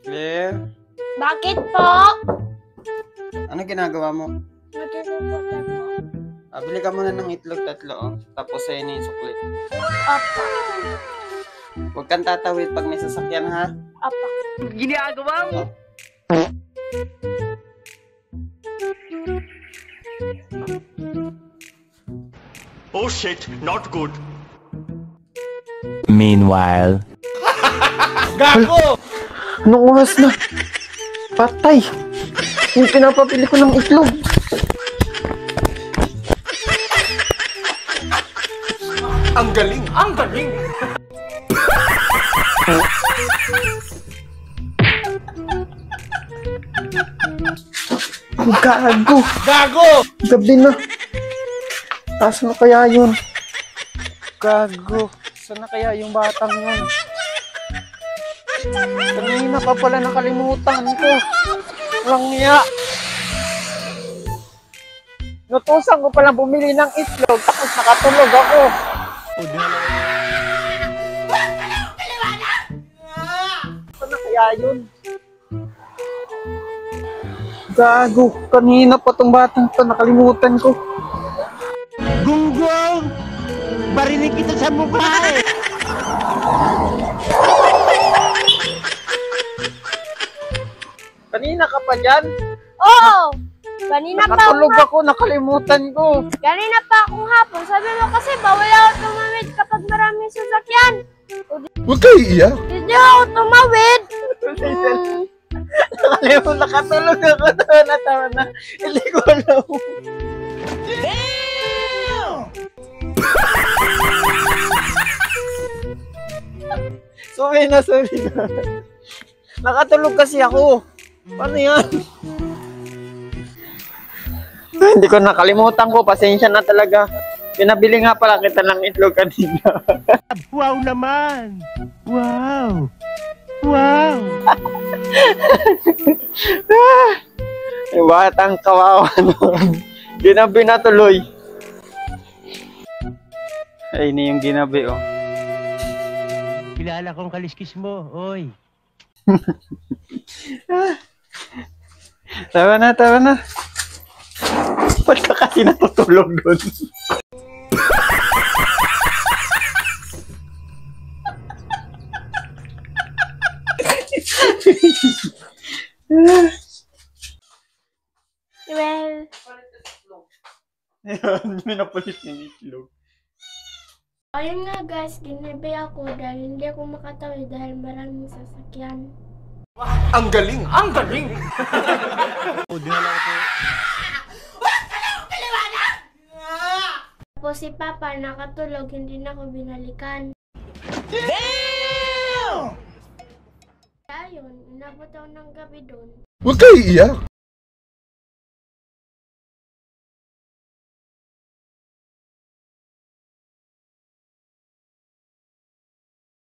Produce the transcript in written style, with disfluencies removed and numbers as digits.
Claire, Bakit po? ano ginagawa mo? Matutulog po. Bili ka muna ng itlog 3, oh. Tapos sa'yo na yung sukli. Opo. Huwag kang tatawid pag may sasakyan, ha? Opo. Ginagawa mo? Oh shit, not good. Meanwhile. Gago! Anong oras na? Patay! Yung pinapabili ko ng itlog. Ang galing! Ang galing! Gago! Gago! Gabi na. Asan na kaya yun? Gago! Saan na kaya yung batang yun? Kanina pa pala nakalimutan ko. Walang niya. Nutusan ko pala bumili ng itlog tapos nakatulog ako. Saan na kaya yun? Gago! Kanina pa tong batang to, nakalimutan ko. Gunggong! Barinig kita sa mukha eh! Kanina ka pa dyan? Oo! Kanina pa Nakatulog ako, nakalimutan ko. Kanina pa akong hapon. Sabi mo kasi bawal ako tumawid kapag maraming sasakyan. Huwag kayo iiyak. Hindi ako tumawid. Nakatulog ako, tawa na. Hindi ko alam. Sorry na. Nakatulog kasi ako. Paano yan? Hindi ko nakalimutan ko. Pasensya na talaga. Pinabili nga pala kita ng itlog kanina. Wow naman! Wow! Wow! Yung batang kawawa nun. Ginabi na tuloy. Ay, ini yung ginabi, oh. Kilala kong kaliskis mo, oy. Tawa na. Ba't ka kasi natutulog doon? Well, Ayun, minapulit yung itlog. ayun nga guys, ginabi ako dahil hindi ako makatawid dahil maraming sasakyan. Ang galing! Ang galing! Tapos si Papa nakatulog, hindi na ako binalikan. Kaya yun, inabot ako ng gabi doon. Huwag kayo iiyak.